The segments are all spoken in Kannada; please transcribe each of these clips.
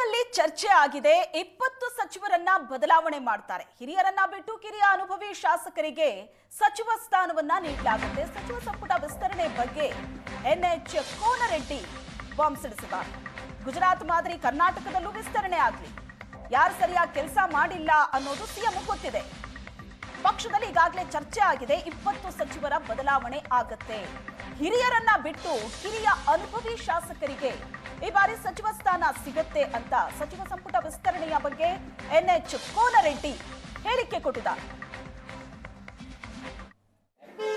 ಬೆಂಗಳೂರಲ್ಲಿ ಚರ್ಚೆ ಆಗಿದೆ. 20 ಸಚಿವರನ್ನ ಬದಲಾವಣೆ ಮಾಡ್ತಾರೆ. ಹಿರಿಯರನ್ನ ಬಿಟ್ಟು ಕಿರಿಯ ಅನುಭವಿ ಶಾಸಕರಿಗೆ ಸಚಿವ ಸ್ಥಾನವನ್ನ ನೀಡಲಾಗುತ್ತೆ. ಸಚಿವ ಸಂಪುಟ ವಿಸ್ತರಣೆ ಬಗ್ಗೆ ಎನ್ಎಚ್ ಕೋನರೆಡ್ಡಿ ಬಾಂಬ್ ಸಿಡಿಸಿದ್ದಾರೆ. ಗುಜರಾತ್ ಮಾದರಿ ಕರ್ನಾಟಕದಲ್ಲೂ ವಿಸ್ತರಣೆ ಆಗಲಿ, ಯಾರು ಸರಿಯಾಗಿ ಕೆಲಸ ಮಾಡಿಲ್ಲ ಅನ್ನೋದು ಸಿಎಂ ಗೊತ್ತಿದೆ. ಪಕ್ಷದಲ್ಲಿ ಈಗಾಗಲೇ ಚರ್ಚೆ ಆಗಿದೆ. 20 ಸಚಿವರ ಬದಲಾವಣೆ ಆಗತ್ತೆ. ಹಿರಿಯರನ್ನ ಬಿಟ್ಟು ಕಿರಿಯ ಅನುಭವಿ ಶಾಸಕರಿಗೆ ಈ ಬಾರಿ ಸಚಿವ ಸ್ಥಾನ ಸಿಗುತ್ತೆ ಅಂತ ಸಚಿವ ಸಂಪುಟ ವಿಸ್ತರಣೆಯ ಬಗ್ಗೆ ಎನ್ಎಚ್ ಕೋನರೆಡ್ಡಿ ಹೇಳಿಕೆ ಕೊಟ್ಟಿದ್ದಾರೆ.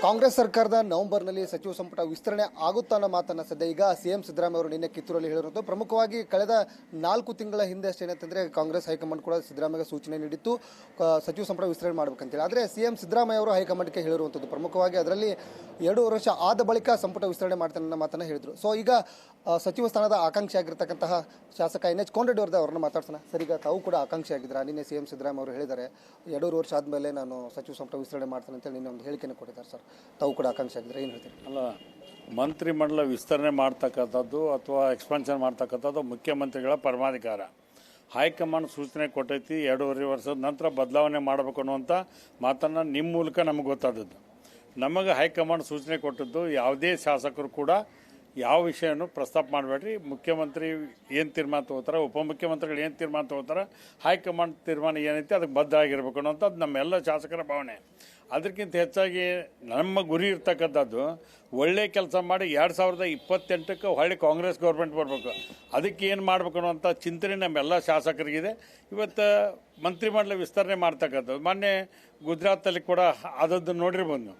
ಕಾಂಗ್ರೆಸ್ ಸರ್ಕಾರದ ನವೆಂಬರ್ನಲ್ಲಿ ಸಚಿವ ಸಂಪುಟ ವಿಸ್ತರಣೆ ಆಗುತ್ತಾ ಅನ್ನೋ ಮಾತನ್ನು ಸದ್ಯ ಈಗ ಸಿಎಂ ಸಿದ್ದರಾಮಯ್ಯ ಅವರು ನಿನ್ನೆ ಕಿತ್ತೂರಲ್ಲಿ ಹೇಳಿರೋದು. ಪ್ರಮುಖವಾಗಿ ಕಳೆದ 4 ತಿಂಗಳ ಹಿಂದೆ ಅಷ್ಟೇ ಏನಂತಂದರೆ ಕಾಂಗ್ರೆಸ್ ಹೈಕಮಾಂಡ್ ಕೂಡ ಸಿದ್ದರಾಮಯ್ಯ ಸೂಚನೆ ನೀಡಿತ್ತು ಸಚಿವ ಸಂಪುಟ ವಿಸ್ತರಣೆ ಮಾಡಬೇಕಂತೇಳಿ. ಆದರೆ ಸಿಎಂ ಸಿದ್ದರಾಮಯ್ಯ ಅವರು ಹೈಕಮಾಂಡ್ಗೆ ಹೇಳಿರುವಂಥದ್ದು ಪ್ರಮುಖವಾಗಿ ಅದರಲ್ಲಿ 2 ವರ್ಷ ಆದ ಬಳಿಕ ಸಂಪುಟ ವಿಸ್ತರಣೆ ಮಾಡ್ತಾನೆ ಅನ್ನೋ ಮಾತನ್ನು ಹೇಳಿದರು. ಸೊ ಈಗ ಸಚಿವ ಸ್ಥಾನದ ಆಕಾಂಕ್ಷಿ ಆಗಿರ್ತಕ್ಕಂತಹ ಶಾಸಕ ಎನ್ಎಚ್ ಕೋನರೆಡ್ಡಿ ಅವ್ರನ್ನ ಮಾತಾಡ್ಸೋಣ. ಸರ್, ಈಗ ತಾವು ಕೂಡ ಆಕಾಂಕ್ಷಿ ಆಗಿದ್ದೀರಾ. ನಿನ್ನೆ ಸಿಎಂ ಸಿದ್ದರಾಮಯ್ಯ ಅವರು ಹೇಳಿದ್ದಾರೆ 2 ವರ್ಷ ಆದಮೇಲೆ ನಾನು ಸಚಿವ ಸಂಪುಟ ವಿಸ್ತರಣೆ ಮಾಡ್ತೇನೆ ಅಂತೇಳಿ ನಿನ್ನೆ ಒಂದು ಹೇಳಿಕೆಯನ್ನು ಕೊಟ್ಟಿದ್ದಾರೆ. ಸರ್, ತಾವು ಕೂಡ ಆಕಾಂಕ್ಷಿ ಆಗಿದ್ರೆ ಏನು ಹೇಳ್ತೀರಿ? ಅಲ್ಲ, ಮಂತ್ರಿಮಂಡಲ ವಿಸ್ತರಣೆ ಮಾಡ್ತಕ್ಕಂಥದ್ದು ಅಥವಾ ಎಕ್ಸ್ಪಾನ್ಷನ್ ಮಾಡ್ತಕ್ಕಂಥದ್ದು ಮುಖ್ಯಮಂತ್ರಿಗಳ ಪರಮಾಧಿಕಾರ. ಹೈಕಮಾಂಡ್ ಸೂಚನೆ ಕೊಟ್ಟೈತಿ 2.5 ವರ್ಷದ ನಂತರ ಬದಲಾವಣೆ ಮಾಡಬೇಕು ಅನ್ನುವಂಥ ಮಾತನ್ನು ನಿಮ್ಮ ಮೂಲಕ ನಮಗೆ ಗೊತ್ತಾದದ್ದು. ನಮಗೆ ಹೈಕಮಾಂಡ್ ಸೂಚನೆ ಕೊಟ್ಟದ್ದು ಯಾವುದೇ ಶಾಸಕರು ಕೂಡ ಯಾವ ವಿಷಯನೂ ಪ್ರಸ್ತಾಪ ಮಾಡಬೇಡ್ರಿ, ಮುಖ್ಯಮಂತ್ರಿ ಏನು ತೀರ್ಮಾನ ತೊಗೋತಾರೆ, ಉಪಮುಖ್ಯಮಂತ್ರಿಗಳು ಏನು ತೀರ್ಮಾನ ತೊಗೋತಾರೆ, ಹೈಕಮಾಂಡ್ ತೀರ್ಮಾನ ಏನೈತಿ ಅದಕ್ಕೆ ಬದ್ಧ ಆಗಿರ್ಬೇಕು ಅನ್ನೋಂಥದ್ದು ನಮ್ಮೆಲ್ಲ ಶಾಸಕರ ಭಾವನೆ. ಅದಕ್ಕಿಂತ ಹೆಚ್ಚಾಗಿ ನಮ್ಮ ಗುರಿ ಇರ್ತಕ್ಕಂಥದ್ದು ಒಳ್ಳೆ ಕೆಲಸ ಮಾಡಿ 2028ಕ್ಕೆ ಹೊಳ್ಳಿ ಕಾಂಗ್ರೆಸ್ ಗೌರ್ಮೆಂಟ್ ಬರಬೇಕು. ಅದಕ್ಕೆ ಏನು ಮಾಡಬೇಕು ಅನ್ನೋಂಥ ಚಿಂತನೆ ನಮ್ಮೆಲ್ಲ ಶಾಸಕರಿಗಿದೆ. ಇವತ್ತು ಮಂತ್ರಿಮಂಡಲ ವಿಸ್ತರಣೆ ಮಾಡ್ತಕ್ಕಂಥದ್ದು ಮೊನ್ನೆ ಗುಜರಾತಲ್ಲಿ ಕೂಡ ಅದನ್ನು ನೋಡಿರ್ಬೋದು.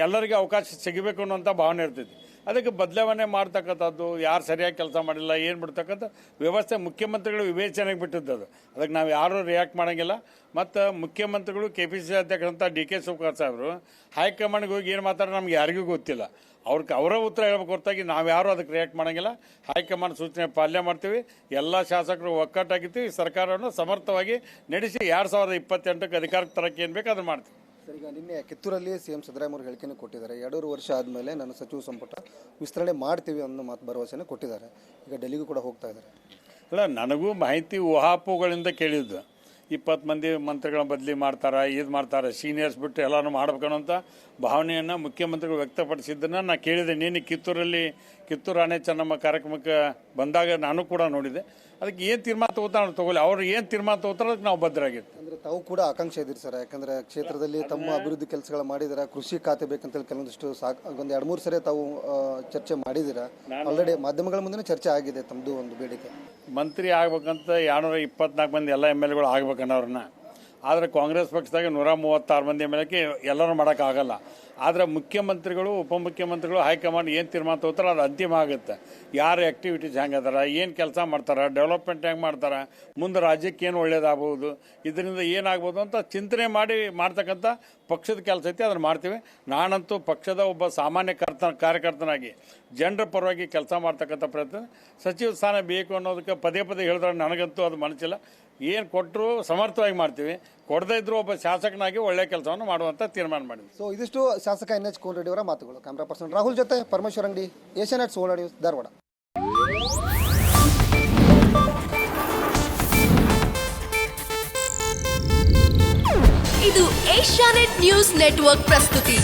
ಎಲ್ಲರಿಗೂ ಅವಕಾಶ ಸಿಗಬೇಕು ಅನ್ನೋಂಥ ಭಾವನೆ ಇರ್ತೈತಿ. ಅದಕ್ಕೆ ಬದಲಾವಣೆ ಮಾಡ್ತಕ್ಕಂಥದ್ದು, ಯಾರು ಸರಿಯಾಗಿ ಕೆಲಸ ಮಾಡಿಲ್ಲ ಏನು ಬಿಡ್ತಕ್ಕಂಥ ವ್ಯವಸ್ಥೆ ಮುಖ್ಯಮಂತ್ರಿಗಳು ವಿವೇಚನೆಗೆ ಬಿಟ್ಟಿದ್ದದು. ಅದಕ್ಕೆ ನಾವು ಯಾರೂ ರಿಯಾಕ್ಟ್ ಮಾಡೋಂಗಿಲ್ಲ. ಮತ್ತು ಮುಖ್ಯಮಂತ್ರಿಗಳು KPCC ಅಧ್ಯಕ್ಷರಂಥ DK ಶಿವಕುಮಾರ್ ಸಾಹೇಬರು ಹೈಕಮಾಂಡ್ಗೆ ಹೋಗಿ ಏನು ಮಾತಾಡೋ ನಮ್ಗೆ ಯಾರಿಗೂ ಗೊತ್ತಿಲ್ಲ. ಅವರ ಉತ್ತರ ಹೇಳ್ಬೇಕು ಹೊರತಾಗಿ ನಾವು ಯಾರೂ ಅದಕ್ಕೆ ರಿಯಾಕ್ಟ್ ಮಾಡೋಂಗಿಲ್ಲ. ಹೈಕಮಾಂಡ್ ಸೂಚನೆ ಪಾಲನೆ ಮಾಡ್ತೀವಿ. ಎಲ್ಲ ಶಾಸಕರು ಒಕ್ಕಟ್ಟಾಗಿರ್ತೀವಿ. ಸರ್ಕಾರವನ್ನು ಸಮರ್ಥವಾಗಿ ನಡೆಸಿ 2028ಕ್ಕೆ ಅಧಿಕಾರಕ್ಕೆ ತರಕ್ಕೆ ಏನು ಬೇಕು ಅದನ್ನು ಮಾಡ್ತೀವಿ. ಸರ್, ಈಗ ನಿನ್ನೆ ಕಿತ್ತೂರಲ್ಲಿ ಸಿಎಂ ಸಿದ್ದರಾಮಯ್ಯ ಅವರು ಹೇಳಿಕೆಯನ್ನು ಕೊಟ್ಟಿದ್ದಾರೆ. 2 ವರ್ಷ ಆದಮೇಲೆ ನಾನು ಸಚಿವ ಸಂಪುಟ ವಿಸ್ತರಣೆ ಮಾಡ್ತೀವಿ ಅನ್ನೋ ಮಾತು ಭರವಸೆಯನ್ನು ಕೊಟ್ಟಿದ್ದಾರೆ. ಈಗ ಡೆಲ್ಲಿಗೂ ಕೂಡ ಹೋಗ್ತಾ ಇದ್ದಾರೆ. ಅಲ್ಲ, ನನಗೂ ಮಾಹಿತಿ ಊಹಾಪೋಗಳಿಂದ ಕೇಳಿದ್ದು 20 ಮಂದಿ ಮಂತ್ರಿಗಳ ಬದಲಿ ಮಾಡ್ತಾರೆ, ಇದು ಮಾಡ್ತಾರೆ, ಸೀನಿಯರ್ಸ್ ಬಿಟ್ಟು ಎಲ್ಲನೂ ಮಾಡ್ಬೇಕನ್ನೋಂಥ ಭಾವನೆಯನ್ನು ಮುಖ್ಯಮಂತ್ರಿಗಳು ವ್ಯಕ್ತಪಡಿಸಿದ್ದನ್ನು ನಾನು ಕೇಳಿದೆ. ನೀನು ಕಿತ್ತೂರು ಆನೆ ಚೆನ್ನಮ್ಮ ಕಾರ್ಯಕ್ರಮಕ್ಕೆ ಬಂದಾಗ ನಾನು ಕೂಡ ನೋಡಿದೆ. ಅದಕ್ಕೆ ಏನು ತೀರ್ಮಾನ ತಗೋಲಿ, ಅವ್ರು ಏನು ತೀರ್ಮಾನ ತಗೋತಾರೆ ಅದಕ್ಕೆ ನಾವು ಬದ್ಧರಾಗಿರ್ತೀವಿ. ಅಂದರೆ ತಾವು ಕೂಡ ಆಕಾಂಕ್ಷೆ ಇದ್ದೀರಿ ಸರ್, ಯಾಕಂದರೆ ಕ್ಷೇತ್ರದಲ್ಲಿ ತಮ್ಮ ಅಭಿವೃದ್ಧಿ ಕೆಲಸಗಳು ಮಾಡಿದ್ದೀರಾ. ಕೃಷಿ ಖಾತೆ ಬೇಕಂತೇಳಿ ಕೆಲವೊಂದಿಷ್ಟು ಒಂದು 2-3 ಸರಿ ತಾವು ಚರ್ಚೆ ಮಾಡಿದ್ದೀರಾ. ಆಲ್ರೆಡಿ ಮಾಧ್ಯಮಗಳ ಮುಂದೆ ಚರ್ಚೆ ಆಗಿದೆ ತಮ್ಮದು ಒಂದು ಬೇಡಿಕೆ. ಮಂತ್ರಿ ಆಗ್ಬೇಕಂತ 224 ಮಂದಿ ಎಲ್ಲ MLAಗಳು ಆಗ್ಬೇಕನ್ನೋರನ್ನ. ಆದರೆ ಕಾಂಗ್ರೆಸ್ ಪಕ್ಷದಾಗ 136 ಮಂದಿ MLAಕ್ಕೆ ಎಲ್ಲರೂ ಮಾಡೋಕ್ಕಾಗಲ್ಲ. ಆದರೆ ಮುಖ್ಯಮಂತ್ರಿಗಳು, ಉಪಮುಖ್ಯಮಂತ್ರಿಗಳು, ಹೈಕಮಾಂಡ್ ಏನು ತೀರ್ಮಾನ ತಗೋತಾರೆ ಅದು ಅಂತಿಮ ಆಗುತ್ತೆ. ಯಾರು ಆ್ಯಕ್ಟಿವಿಟೀಸ್ ಹೆಂಗೆ ಅದಾರ, ಏನು ಕೆಲಸ ಮಾಡ್ತಾರೆ, ಡೆವಲಪ್ಮೆಂಟ್ ಹೆಂಗೆ ಮಾಡ್ತಾರೆ, ಮುಂದೆ ರಾಜ್ಯಕ್ಕೆ ಏನು ಒಳ್ಳೇದಾಗ್ಬೋದು, ಇದರಿಂದ ಏನಾಗ್ಬೋದು ಅಂತ ಚಿಂತನೆ ಮಾಡಿ ಮಾಡ್ತಕ್ಕಂಥ ಪಕ್ಷದ ಕೆಲಸ ಐತಿ. ಅದನ್ನು ಮಾಡ್ತೀವಿ. ನಾನಂತೂ ಪಕ್ಷದ ಒಬ್ಬ ಸಾಮಾನ್ಯ ಕಾರ್ಯಕರ್ತನಾಗಿ ಜನರ ಪರವಾಗಿ ಕೆಲಸ ಮಾಡ್ತಕ್ಕಂಥ ಪ್ರಯತ್ನ. ಸಚಿವ ಸ್ಥಾನ ಬೇಕು ಅನ್ನೋದಕ್ಕೆ ಪದೇ ಹೇಳಿದ್ರೆ ನನಗಂತೂ ಅದು ಮನಸ್ಸಿಲ್ಲ. ಏನು ಕೊಟ್ಟರು ಸಮರ್ಥವಾಗಿ ಮಾಡ್ತೀವಿ, ಕೊಡದೇ ಇದ್ರೂ ಒಬ್ಬ ಶಾಸಕನಾಗಿ ಒಳ್ಳೆಯ ಕೆಲಸವನ್ನು ಮಾಡುವಂಥ ತೀರ್ಮಾನ ಮಾಡಿದ್ವಿ. ಸೊ ಇದಿಷ್ಟು ಶಾಸಕ ಎನ್ಎಚ್ ಕೋನರೆಡ್ಡಿ ಅವರ ಮಾತುಗಳು. ಕ್ಯಾಮ್ರಾ ಪರ್ಸನ್ ರಾಹುಲ್ ಜೊತೆ ಪರಮೇಶ್ವರ್ ಅಂಗಡಿ, ಏಷ್ಯಾನೆಟ್ ಸುವರ್ಣ ನ್ಯೂಸ್, ಧಾರವಾಡ. ಇದು ಏಷ್ಯಾನೆಟ್ ನ್ಯೂಸ್ ನೆಟ್ವರ್ಕ್ ಪ್ರಸ್ತುತಿ.